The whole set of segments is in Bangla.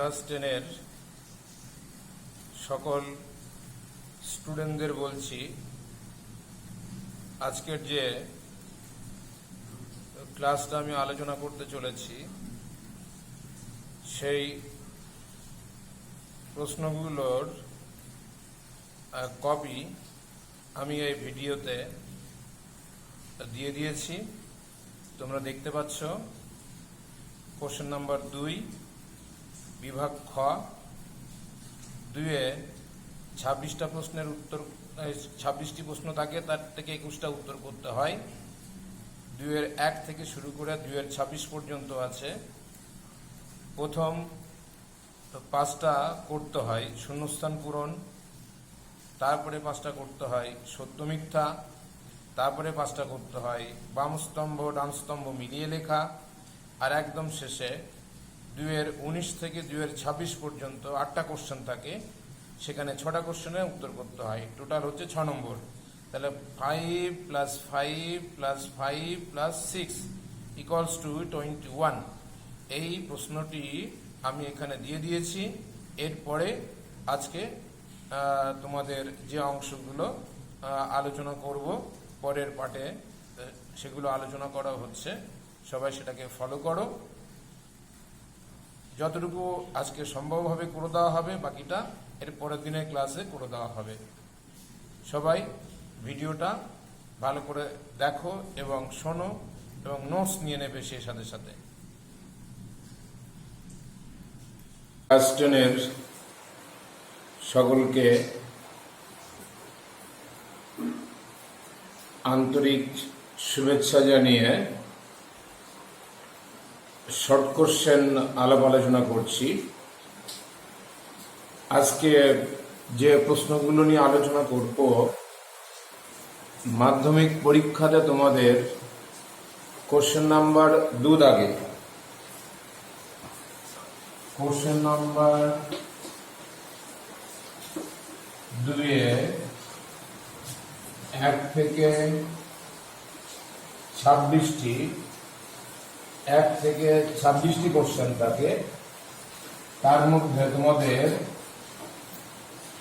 ক্লাস 10-এর সকল স্টুডেন্টদের বলছি, আজকের যে ক্লাসটা আমি আলোচনা করতে চলেছি সেই প্রশ্নগুলোর কপি আমি এই ভিডিওতে দিয়ে দিয়েছি। তোমরা দেখতে পাচ্ছ। কোশ্চেন নাম্বার 2, বিভাগ খ, 2-এ 26টা প্রশ্নের উত্তর, 26টি প্রশ্ন থাকে, তার থেকে 21টা উত্তর করতে হয়। 2-এর 1 থেকে শুরু করে 2-এর 26 পর্যন্ত আছে। প্রথম 5টা করতে হয় শূন্যস্থান পূরণ, তারপরে 5টা করতে হয় সত্য মিথ্যা, তারপরে 5টা করতে হয় বাম স্তম্ভ ডান স্তম্ভ মিলিয়ে লেখা, আর একদম শেষে 2-এর 19 থেকে 2-এর 26 পর্যন্ত 8টা কোশ্চেন থাকে, সেখানে 6টা কোশ্চেনের উত্তর করতে হয়। টোটাল হচ্ছে 6 নম্বর। তাহলে 5 + 5 + 5 + 6 = 21। এই প্রশ্নটি আমি এখানে দিয়ে দিয়েছি। এরপরে আজকে তোমাদের যে অংশগুলো আলোচনা করব পরের পার্টে, সেগুলো আলোচনা করা হচ্ছে। সবাই সেটাকে ফলো করো। যতটুকু আজকে সম্ভব হবে করে দেওয়া হবে, বাকিটা এর পরের দিনের ক্লাসে করে দেওয়া হবে। সবাই ভিডিওটা ভালো করে দেখো এবং শোনো এবং নোটস নিয়ে নেবে সেই সাথে সাথে। ক্লাস 10-এর সকলকে আন্তরিক শুভেচ্ছা জানিয়ে শর্ট কোশ্চেন আলাপ আলোচনা করছি। আজকে যে প্রশ্নগুলো নিয়ে আলোচনা করব, মাধ্যমিক পরীক্ষাতে তোমাদের কোশ্চেন নাম্বার 2 দাগে, কোশ্চেন নাম্বার 2-এ 1 থেকে 26টি কোশ্চেন থাকে। তার মধ্যে তোমাদের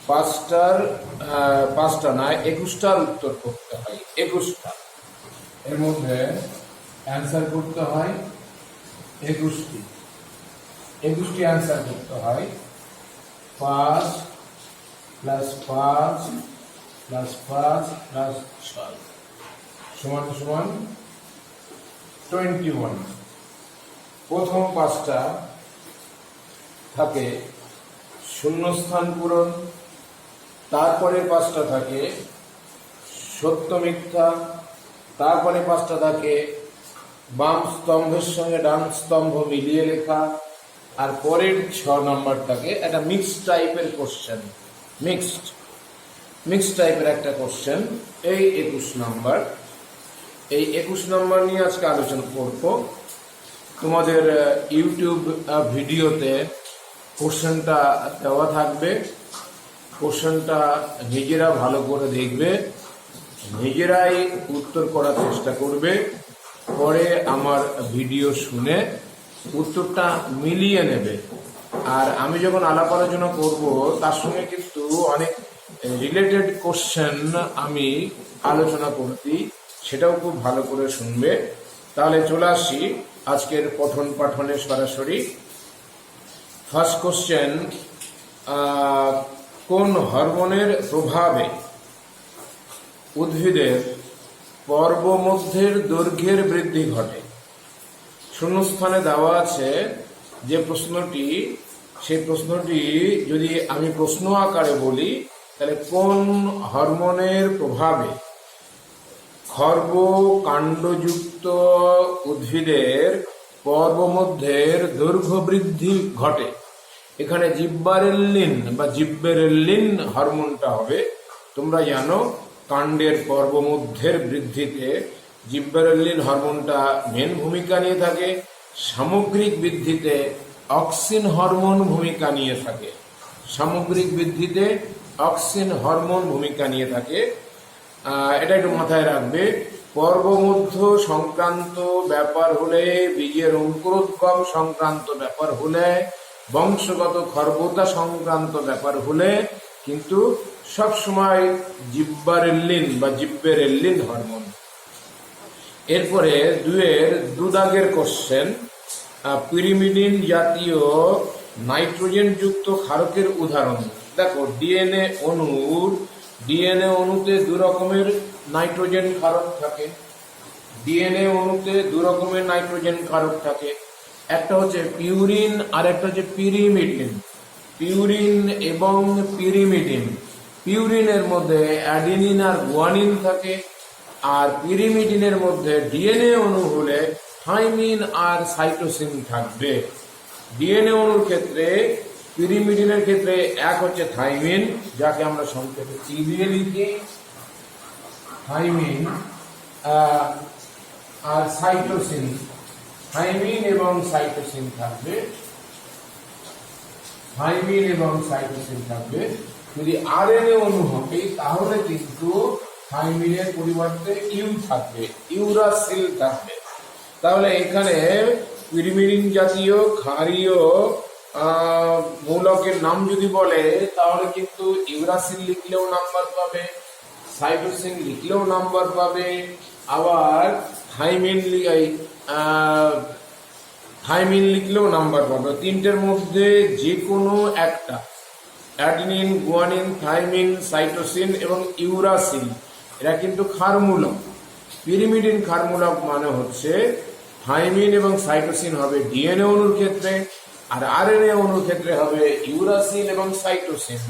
5টা না 21টার উত্তর করতে হয়। 21টা, এর মধ্যে অ্যান্সার করতে হয় 21টি অ্যান্সার করতে হয়। 5 + 5 + 5 + 6 = 21। প্রথম 5টা থাকে শূন্যস্থান পূরণ, তারপরে 5টা থাকে সত্য মিথ্যা, তারপরে 5টা থাকে বাম স্তম্ভের সঙ্গে ডান স্তম্ভ মিলিয়ে লেখা, আর পরের 6 নম্বরটাকে একটা মিক্সড টাইপের কোশ্চেন, মিক্সড টাইপের একটা কোশ্চেন। এই 21 নম্বর, এই 21 নম্বর নিয়ে আজকে আলোচনা করব। তোমাদের ইউটিউব ভিডিওতে কোশ্চেনটা দেওয়া থাকবে। কোশ্চেনটা নিজেরা ভালো করে দেখবে, নিজেরাই উত্তর করার চেষ্টা করবে, পরে আমার ভিডিও শুনে উত্তরটা মিলিয়ে নেবে। আর আমি যখন আলাপ আলোচনা করব, তার সঙ্গে কিন্তু অনেক রিলেটেড কোশ্চেন আমি আলোচনা করছি, সেটাও খুব ভালো করে শুনবে। তাহলে চলে আসি আজকের পঠন পাঠনে সরাসরি। ফার্স্ট কোশ্চেন, কোন হরমোনের প্রভাবে উদ্ভিদের পর্বমধ্যের দৈর্ঘ্যের বৃদ্ধি ঘটে? শূন্যস্থানে দেওয়া আছে যে প্রশ্নটি, সেই প্রশ্নটি যদি আমি প্রশ্ন আকারে বলি, তাহলে কোন হরমোনের প্রভাবে খর্ব কাণ্ডযুক্ত উদ্ভিদের পর্বমধ্যের দৈর্ঘ্য বৃদ্ধি ঘটে? এখানে জিব্বেরেল্লিন হরমোনটা হবে। তোমরা জানো কাণ্ডের পর্বমধ্যের বৃদ্ধিতে জিব্বেরেল্লিন হরমোনটা মেন ভূমিকা নিয়ে থাকে। সামগ্রিক বৃদ্ধিতে অক্সিন হরমোন ভূমিকা নিয়ে থাকে। এটা একটু মাথায় রাখবে। পর্বমধ্য সংক্রান্ত ব্যাপার হলে, বীজের অঙ্কুরোদ্গম সংক্রান্ত ব্যাপার হলে বংশগত খর্বতা সংক্রান্ত ব্যাপার হলে কিন্তু সবসময় জিব্বারেল্লিন বা জিব্বেরেল্লিন হরমোন। এরপরে দুদাগের কোশ্চেন, পিরিমিডিন জাতীয় নাইট্রোজেন যুক্ত ক্ষারকের উদাহরণ। দেখো, ডিএনএ অণুতে দু রকমের নাইট্রোজেন ক্ষারক থাকে। ডিএনএ অণুতে দু রকমের নাইট্রোজেন ক্ষারক থাকে, একটা হচ্ছে পিউরিন আর একটা হচ্ছে পিরিমিডিন। পিউরিন এবং পিরিমিডিন, পিউরিনের মধ্যে অ্যাডিনিন আর গুয়ানিন থাকে, আর পিরিমিডিনের মধ্যে ডিএনএ অণু হলে থাইমিন আর সাইটোসিন থাকবে। ডিএনএ অণুর ক্ষেত্রে পিরিমিডিনের ক্ষেত্রে এক হচ্ছে থাইমিন, যাকে আমরা সংক্ষেপে টি দিয়ে লিখি, থাইমিন, আর সাইটোসিন, থাইমিন এবং সাইটোসিন থাকবে। থাইমিন এবং সাইটোসিন থাকবে। যদি আরএনএ অণু হবে তাহলে কিন্তু থাইমিনের পরিবর্তে ইউ থাকবে, ইউরাসিল থাকবে। তাহলে এখানে পিরিমিডিন জাতীয় ক্ষারীয় মূলকের নাম যদি বলে তাহলে কিন্তু ইউরাসিল লিখলেও নাম্বার পাবে, সাইটোসিন লিখলেও নাম্বার পাবে, আবার থাইমিন লিখলেও নাম্বার পাবে। তিনটের মধ্যে যে কোনো একটা, অ্যাডিনিন, গুয়ানিন, থাইমিন, সাইটোসিন এবং ইউরাসিল, এরা কিন্তু ক্ষারমূলক। পিরিমিডিন ক্ষারমূলক মানে হচ্ছে থাইমিন এবং সাইটোসিন হবে ডিএনএ অণুর ক্ষেত্রে, আর আরএনএ অণুর ক্ষেত্রে হবে ইউরাসিল এবং সাইটোসিন।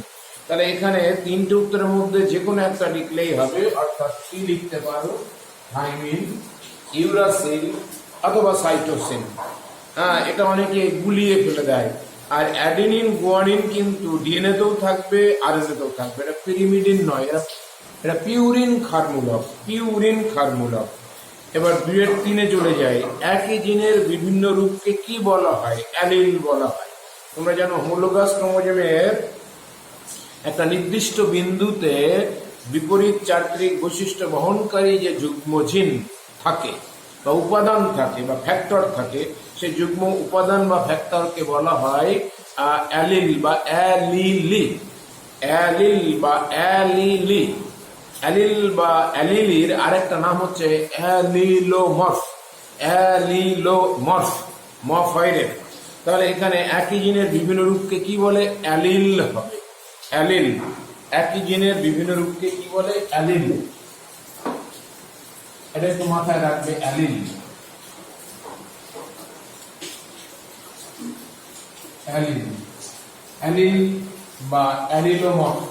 তাহলে এখানে তিনটে উত্তরের মধ্যে যে কোনো একটা লিখলেই হবে, অর্থাৎ কি লিখতে পারো, থাইমিন, ইউরাসিল অথবা সাইটোসিন। এটা অনেকে গুলিয়ে ফেলে দেয়। আর অ্যাডিনিন, গুয়ানিন কিন্তু ডিএনএতেও থাকবে, আরএনএতেও থাকবে। এটা পিরিমিডিন নয়, এটা পিউরিন ক্ষারমূলক, পিউরিন ক্ষারমূলক। এবার 2-3 চলে যায়। একই জিনের বিভিন্ন রূপকে কি বলা হয়? অ্যালিল বলা হয়। তোমরা জানো হোমোলোগাস ক্রোমোজোমের একটা নির্দিষ্ট বিন্দুতে বিপরীত চারিত্রিক বৈশিষ্ট্য বহনকারী যে যুগ্ম জিন থাকে বা উপাদান থাকে বা ফ্যাক্টর থাকে, সেই যুগ্ম উপাদান বা ফ্যাক্টরকে বলা হয় অ্যালিল বা অ্যালিলি। অ্যালিল বা অ্যালিলি, অ্যালিল বা অ্যালিলির আরেকটা নাম হচ্ছে অ্যালিলোমর্ফ, অ্যালিলোমর্ফ, মরফয়েড। তাহলে এখানে একই জিনের বিভিন্ন রূপকে কি বলে? অ্যালিল হবে, অ্যালিল। একই জিনের বিভিন্ন রূপকে কি বলে? অ্যালিল। এটা একটু মাথায় রাখবে, অ্যালিল, অ্যালিল, অ্যালিল বা অ্যালিলোমর্ফ,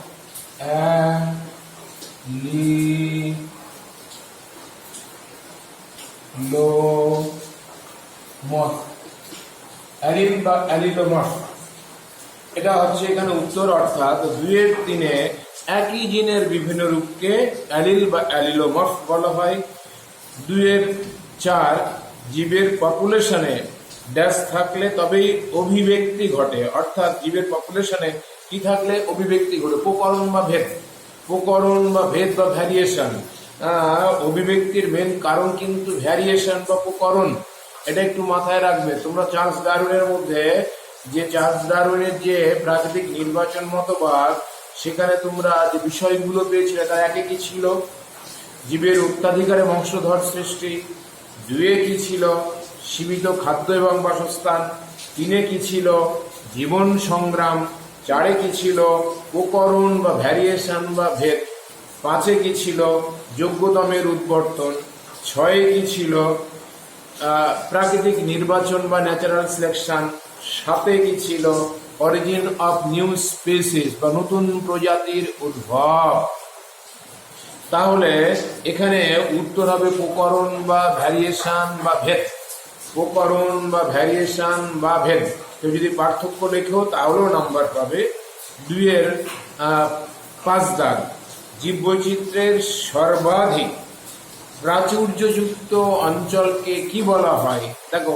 অ্যালিল বা অ্যালিলোমর্ফ। এটা হচ্ছে এখানে উত্তর, অর্থাৎ 2-3 একই জিনের বিভিন্ন রূপকে অ্যালিল বা অ্যালিলোমর্ফ বলা হয়। 2-4 জীবের পপুলেশনে ড্যাশ থাকলে তবেই অভিব্যক্তি ঘটে, অর্থাৎ জীবের পপুলেশনে কি থাকলে অভিব্যক্তি ঘটে? প্রকরণ বা ভেদ, প্রকরণ বা ভেদ বা ভ্যারিয়েশন। অভিব্যক্তির মেন কারণ কিন্তু ভ্যারিয়েশন বা প্রকরণ। এটা একটু মাথায় রাখবে। তোমরা চার্লস ডারউইনের মধ্যে যে চার্লস ডারউইনের যে প্রাকৃতিক নির্বাচন মতবাদ, সেখানে তোমরা যে বিষয়গুলো পেয়েছিলে তার একে কি ছিল? জীবের অত্যাধিকারে বংশধর সৃষ্টি। 2 কি ছিল? সীমিত খাদ্য এবং বাসস্থান। 3 কি ছিল? জীবন সংগ্রাম। 4 কি ছিল? প্রকরণ বা ভ্যারিয়েশন বা ভেদ। 5 কি ছিল? যোগ্যতমের উদ্বর্তন। 6 কি ছিল? প্রাকৃতিক নির্বাচন বা ন্যাচারাল সিলেকশন। 7 কি ছিল? অরিজিন অফ নিউ স্পিসিস বা নতুন প্রজাতির উদ্ভব। তাহলে এখানে উত্তর হবে প্রকরণ বা ভ্যারিয়েশন বা ভেদ, প্রকরণ বা ভ্যারিয়েশন বা ভেদ। কেউ যদি পার্থক্য লেখো তাহলেও নাম্বার পাবে। 2-5 দাগ, জীববৈচিত্র্যের সর্বাধিক প্রাচুর্যযুক্ত অঞ্চলকে কি বলা হয়? দেখো,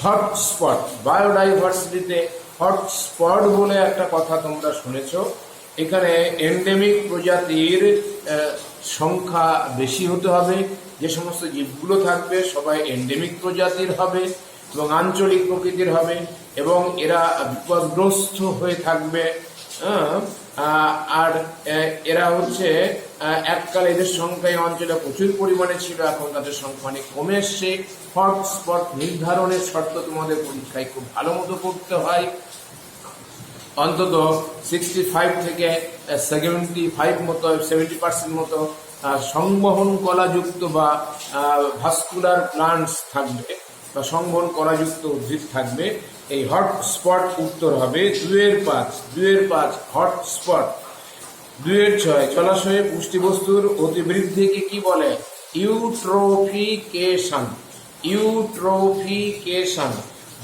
হটস্পট। বায়োডাইভার্সিটিতে হটস্পট বলে একটা কথা তোমরা শুনেছ। এখানে এন্ডেমিক প্রজাতির সংখ্যা বেশি হতে হবে। যে সমস্ত জীবগুলো থাকবে সবাই এন্ডেমিক প্রজাতির হবে। এবং আঞ্চলিক প্রকৃতির হবে এবং এরা বিপদগ্রস্ত হয়ে থাকবে। আর এরা হচ্ছে এককালে এদের সংখ্যা এই অঞ্চলে প্রচুর পরিমাণে ছিল, এখন তাদের সংখ্যা অনেক কমে এসছে। হটস্পট নির্ধারণের শর্ত তোমাদের পরীক্ষায় খুব ভালো মতো করতে হয়। অন্তত 65 থেকে 70% মতো সংবহন কলাযুক্ত বা ভাস্কুলার প্লান্টস থাকবে বা সংবহন কলাযুক্ত উদ্ভিদ থাকবে। এই হটস্পট উত্তর হবে 2-5 হটস্পট। 2-6 জলাশয়ে পুষ্টিবস্তুর অতিবৃদ্ধিকে কি বলে? ইউট্রোফিকেশন।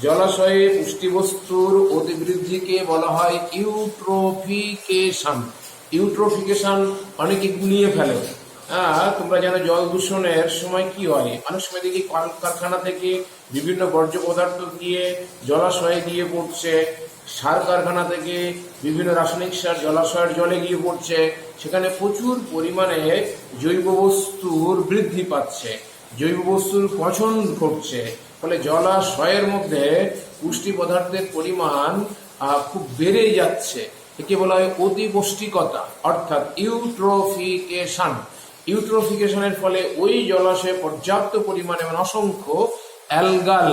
জলাশয়ে পুষ্টিবস্তুর অতিবৃদ্ধিকে বলা হয় ইউট্রোফিকেশন। অনেকে গুলিয়ে ফেলে। তোমরা জানো জল দূষণের সময় কি হয়, অনেক সময় দেখি কলকারখানা থেকে বিভিন্ন বর্জ্য পদার্থ গিয়ে জলাশয়ে গিয়ে পড়ছে, সার কারখানা থেকে বিভিন্ন রাসায়নিক সার জলাশয়ের জলে গিয়ে পড়ছে, সেখানে প্রচুর পরিমাণে জৈব বস্তুর বৃদ্ধি পাচ্ছে, জৈব বস্তুর পচন ঘটছে। ফলে জলাশয়ের মধ্যে পুষ্টি পদার্থের পরিমাণ খুব বেড়ে যাচ্ছে। একে বলা হয় অতিপুষ্টিকতা অর্থাৎ ইউট্রোফিকেশনের ফলে ওই জলাশয়ে পর্যাপ্ত পরিমাণে অসংখ্য অ্যালগাল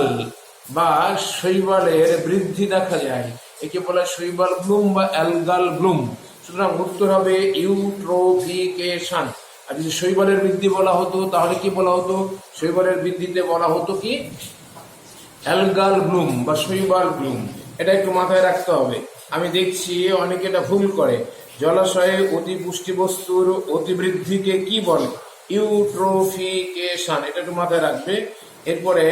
বা শৈবালের বৃদ্ধি দেখা যায়। একে বলা হয় শৈবাল ব্লুম বা অ্যালগাল ব্লুম। সুতরাং উত্তর হবে ইউট্রোফিকেশন। আর যদি শৈবালের বৃদ্ধি বলা হতো তাহলে কি বলা হতো? শৈবালের বৃদ্ধিতে বলা হতো কি? অ্যালগাল ব্লুম বা শৈবাল ব্লুম। এটা একটু মাথায় রাখতে হবে। আমি দেখছি অনেকে এটা ভুল করে। জলাশয়ে অতি পুষ্টি বস্তুর অতিবৃদ্ধিকে কি বলে? ইউট্রোফিকেশন। এটা একটু মাথায় রাখবে। এরপরে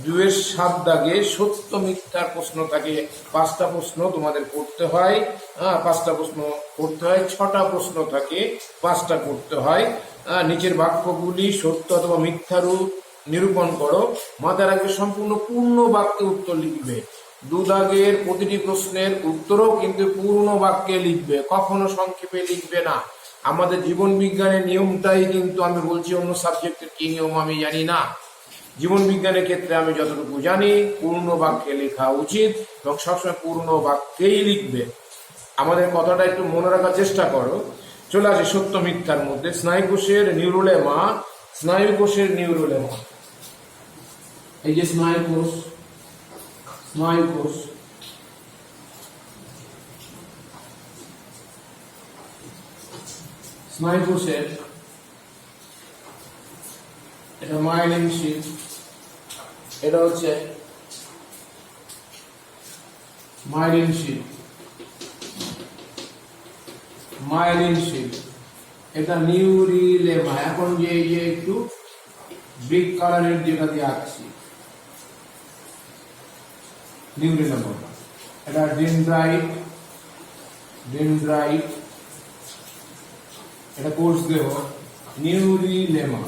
2-7 দাগে সত্য মিথ্যার প্রশ্ন থাকে। 5টা প্রশ্ন তোমাদের করতে হয়। 5টা প্রশ্ন করতে হয়। 6টা প্রশ্ন থাকে, 5টা করতে হয়। নিচের বাক্যগুলি সত্য অথবা মিথ্যা রূপ নিরূপণ করো। মাথায় রাখবে সম্পূর্ণ পূর্ণ বাক্যে উত্তর লিখবে। 2 দাগের প্রতিটি প্রশ্নের উত্তরও কিন্তু পূর্ণ বাক্যে লিখবে, কখনো সংক্ষেপে লিখবে না। আমাদের জীবন বিজ্ঞানের নিয়মটাই কিন্তু আমি বলছি, অন্য সাবজেক্টের কি নিয়ম আমি জানি না। জীবন বিজ্ঞানের ক্ষেত্রে আমি যতটুকু জানি পূর্ণ বাক্যে লেখা উচিত এবং সবসময় পূর্ণ বাক্যেই লিখবে। আমাদের কথাটা একটু মনে রাখার চেষ্টা করো। চলে আসে সত্য মিথ্যার মধ্যে। স্নায়ুকোষের নিউরোলেমা। এই যে স্নায়ুকোষ, স্নায়ুকোষের এটা মাইলিন শিট, এটা হচ্ছে মাইলিন শিট, এটা নিউরিলেমা। এখন যে একটু ব্রিক কালারের যেটা দিয়ে আঁকছি নিউরিলেমা, এটা ডেনড্রাইট, এটা কোষ দেহ। নিউরিলেমা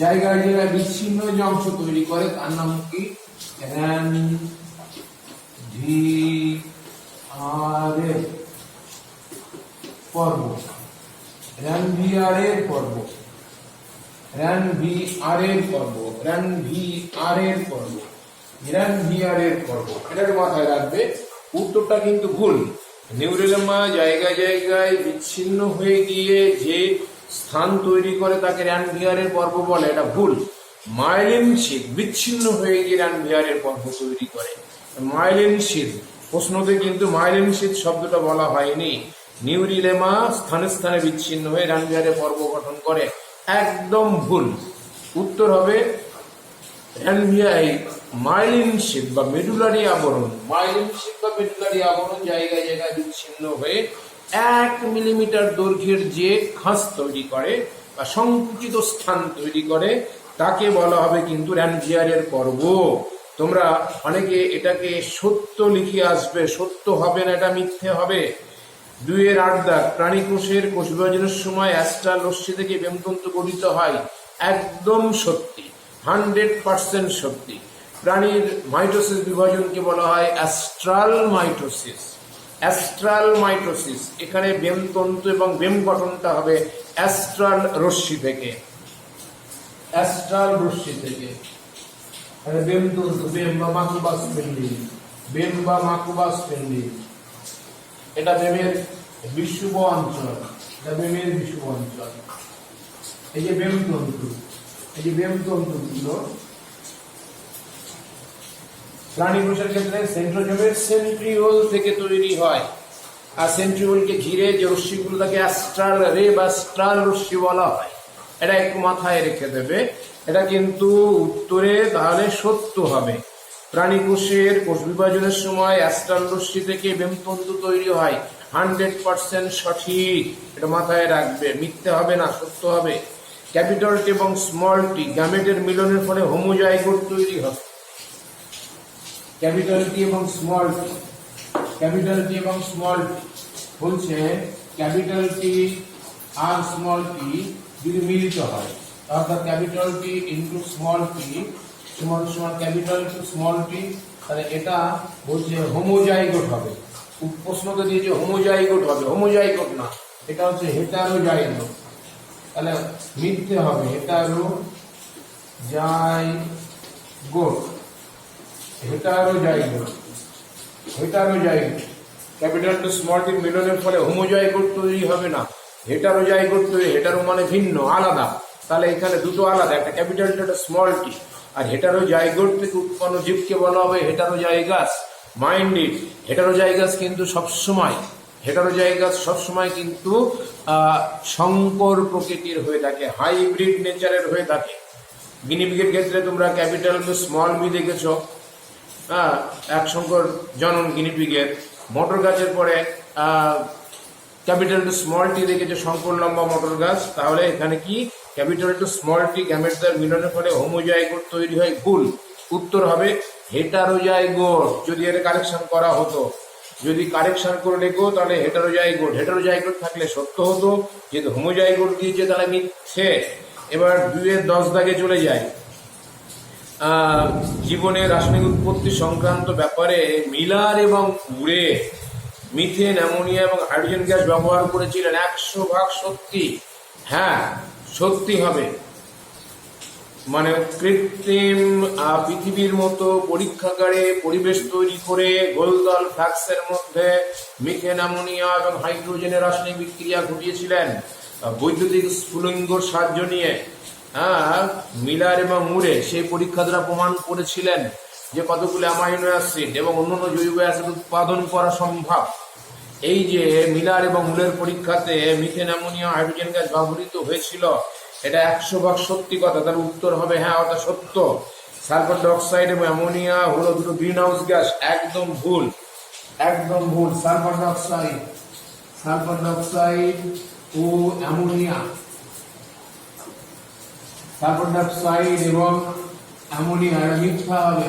জায়গায় জায়গায় বিচ্ছিন্ন যে অংশ তৈরি করে তার নাম কি? রানভিয়ারের পর্ব। এটাকে মাথায় রাখবে। উত্তরটা কিন্তু ভুল। নিউরিলেমা জায়গায় জায়গায় বিচ্ছিন্ন হয়ে গিয়ে যে স্থান তৈরি করে তাকে রানভিয়ারের পর্ব বলে, এটা ভুল। মাইলিন শিট বিচ্ছিন্ন হয়ে গিয়ে রানভিয়ারের পর্ব তৈরি করে। মাইলিন শিট প্রশ্নতে কিন্তু মাইলিন শিট শব্দটা বলা হয়নি। নিউরিলেমা স্থানে স্থানে বিচ্ছিন্ন হয়ে রানভিয়ারের পর্ব গঠন করে, একদম ভুল। উত্তর হবে মাইলিন শিট বা মেডুলারি আবরণ। জায়গায় জায়গায় বিচ্ছিন্ন হয়ে 1 মিলিমিটার দৈর্ঘ্যের যে খাঁজ তৈরি করে বা সংকুচিত স্থান তৈরি করে তাকে বলা হবে কিন্তু রানভিয়ারের পর্ব। তোমরা অনেকে এটাকে সত্য লিখে আসবে, সত্য হবে না, এটা মিথ্যে হবে। 2-8 দাগ প্রাণী কোষের কোষ বিভাজনের সময় অ্যাস্ট্রাল রশ্মি থেকে বেমতন্তু গঠিত হয়। একদম সত্যি, 100% সত্যি। প্রাণীর মাইটোসিস বিভাজনকে বলা হয় অ্যাস্ট্রাল মাইটোসিস। এখানে বেমতন্তু এবং বেম গঠনটা হবে অ্যাস্ট্রাল রশ্মি থেকে। অ্যাস্ট্রাল রশ্মি থেকে। বেম তন্তু, বেম বা মাকুবাস পিন্ডি, বেম বা মাকুবাস পিন্ডি, এটা বেমের বিষুব অঞ্চল, এটা বেমের বিষুব অঞ্চল। এই যে বেম তন্তু, এই যে বেম তন্তু গুলো প্রাণী কোষের ক্ষেত্রে সেন্ট্রোজোমের সেন্ট্রিওল থেকে তৈরি হয়। আর সেন্ট্রিওলকে ঘিরে যে রশ্মিগুলো থাকে অ্যাস্ট্রাল রে বা স্ট্রাল রশ্মি বলা হয়। এটা একটু মাথায় রেখে দেবে, এটা কিন্তু উত্তরে তাহলে সত্য হবে। প্রাণী কোষের কোষ বিভাজনের সময় অ্যাস্ট্রাল রশ্মি থেকে বেমতন্তু তৈরি হয়, 100% সঠিক, এটা মাথায় রাখবে, মিথ্যে হবে না, সত্য হবে। ক্যাপিটাল টি এবং স্মল টি গ্যামেটের মিলনের ফলে হোমোজাইগোট তৈরি হবে। ক্যাপিটাল টি এবং স্মল টি, ক্যাপিটাল টি এবং স্মল টি বলছে ক্যাপিটাল টি আর স্মল টি যদি মিলিত হয়, অর্থাৎ capital T into small tea সমান সমান ক্যাপিটাল টু স্মল টি, তাহলে এটা বলছে হোমোজাইগোট হবে। প্রশ্ন তো দিয়েছে হোমোজাইগোট হবে, হোমোজাইগোট না, এটা হচ্ছে হেটারোজাইগোট, তাহলে মিথ্যে হবে। হেটারোজাইগোট, হেটারোজাইগোট, হেটারোজাইগোট ক্যাপিটাল টু স্মল টি মিলনের ফলে হোমোজাইগোট তৈরি হবে না, হেটারোজাইগোট তৈরি। হেটারো মানে ভিন্ন, আলাদা, তাহলে এখানে দুটো আলাদা, একটা ক্যাপিটাল টি একটা স্মল টি। আর হেটারোজাইগোট থেকে উৎপন্ন জীবকে বলা হবে হেটারোজাইগাস। মাইন্ড ইট, হেটারোজাইগাস কিন্তু সবসময়, হেটারোজাইগাস সবসময় কিন্তু সংকর প্রকৃতির হয়ে থাকে, হাইব্রিড নেচারের হয়ে থাকে। গিনিপিগের ক্ষেত্রে তোমরা ক্যাপিটাল টু স্মল বি দেখেছো, এক সংকর জনন গিনিপিগের। মটর গাছের পরে ক্যাপিটাল টু স্মল টি দেখেছো, সংকর লম্বা মটর গাছ। তাহলে এখানে কি ক্যাপিটাল টু স্মল টি গ্যামেটদের মিলনের ফলে হোমোজাইগোট তৈরি হয়, ভুল। উত্তর হবে হেটারোজাইগোট। যদি এর কারেকশন করা হতো, যদি কারেকশন করে লেখো তাহলে হেটারোজাইগোট, হেটারোজাইগোট থাকলে সত্য হতো, যেহেতু হোমোজাইগোট দিয়েছে তাহলে মিথ্যে। এবার 2-10 দাগে চলে যায়। জীবনের রাসায়নিক উৎপত্তি সংক্রান্ত ব্যাপারে মিলার এবং উরে মিথেন, অ্যামোনিয়া এবং হাইড্রোজেন গ্যাস ব্যবহার করেছিলেন। 100% সত্যি, হ্যাঁ সত্যি হবে। মানে কৃত্রিম পৃথিবীর মতো পরীক্ষাগারে পরিবেশ তৈরি করে গোলদল ফ্লাক্সের মধ্যে মিথেন, অ্যামোনিয়া এবং হাইড্রোজেনের রাসায়নিক বিক্রিয়া ঘটিয়েছিলেন বৈদ্যুতিক স্ফুলিঙ্গর সাহায্য নিয়ে। মিলার এবং মুরে সেই পরীক্ষা দ্বারা প্রমাণ করেছিলেন যে কতগুলো অ্যামাইনো অ্যাসিড এবং অন্যান্য জৈব অ্যাসিড উৎপাদন করা সম্ভব। এই যে মিলার এবং মুরের পরীক্ষাতে মিথেন, অ্যামোনিয়া, হাইড্রোজেন গ্যাস ব্যবহৃত হয়েছিল, এটা 100% সত্যি কথা। তার উত্তর হবে হ্যাঁ, ওটা সত্য। সালফার ডাইঅক্সাইড এবং অ্যামোনিয়া হলো দুটো গ্রিন হাউস গ্যাস, একদম ভুল, একদম ভুল। সালফার ডাইঅক্সাইড, সালফার ডাইঅক্সাইড ও অ্যামোনিয়া, সালফার ডাইঅক্সাইড এবং অ্যামোনিয়া এরা মিথ্যা হবে,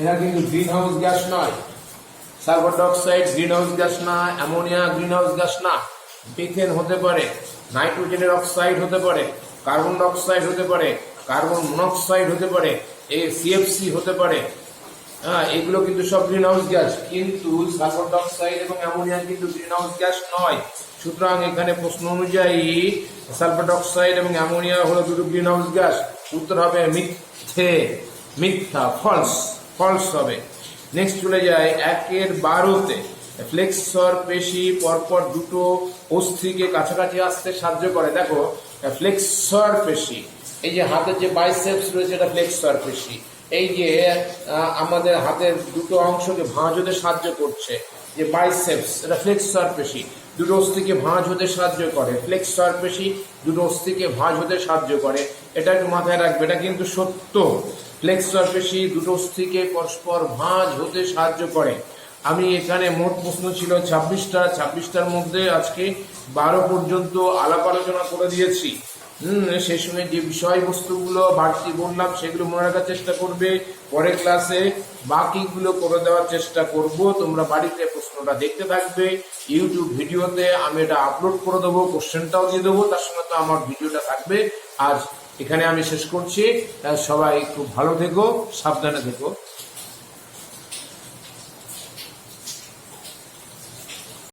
এরা কিন্তু গ্রিন হাউস গ্যাস নয়। Sulphur dioxide green house gas না, অ্যামোনিয়া গ্রিন হাউস গ্যাস না। মিথেন হতে পারে, নাইট্রোজেনের অক্সাইড হতে পারে, কার্বন ডাইঅক্সাইড হতে পারে, কার্বন মনোক্সাইড হতে পারে, CFC হতে পারে। এগুলো কিন্তু সব গ্রিন হাউস গ্যাস, কিন্তু সালফার ডাইঅক্সাইড এবং অ্যামোনিয়া কিন্তু গ্রিন হাউস গ্যাস নয়। সুতরাং এখানে প্রশ্ন অনুযায়ী সালফার ডাইঅক্সাইড এবং অ্যামোনিয়া হলো দুটো গ্রিন হাউস গ্যাস। উত্তর হবে মিথ্যে, মিথ্যা, ফলস, ফলস হবে। নেক্সট চলে যায় 1-12-তে। ফ্লেক্সর পেশি পরপর দুটো অস্থিকে কাছাকাছি আসতে সাহায্য করে। দেখো ফ্লেক্সর পেশি, এই যে হাতের যে বাইসেপস রয়েছে এটা ফ্লেক্সর পেশি। এই যে আমাদের হাতের দুটো অংশকে ভাঁজ হতে সাহায্য করছে, যে বাইসেপস, এটা ফ্লেক্সর পেশি। দুটো অস্থিকে ভাঁজ হতে সাহায্য করে, ফ্লেক্সর পেশি দুটো অস্থিকে ভাঁজ হতে সাহায্য করে। এটা একটু মাথায় রাখবে, এটা কিন্তু সত্য। ফ্লেক্সর পেশি দুটো অস্থিকে পরস্পর ভাঁজ হতে সাহায্য করে। আমি এখানে মোট প্রশ্ন ছিল 26টা, 26টার মধ্যে আজকে 12 পর্যন্ত আলাপ আলোচনা করে দিয়েছি। সেই সময় যে বিষয়বস্তুগুলো বাড়তি বললাম সেগুলো মনে রাখার চেষ্টা করবে। পরের ক্লাসে বাকিগুলো করে দেওয়ার চেষ্টা করব। তোমরা বাড়িতে প্রশ্নটা দেখতে থাকবে। ইউটিউব ভিডিওতে আমি এটা আপলোড করে দেবো, কোশ্চেনটাও দিয়ে দেবো, তার সঙ্গে তো আমার ভিডিওটা থাকবে। আজ এখানে আমি শেষ করছি। সবাই খুব ভালো থেকো, সাবধানে থেকো।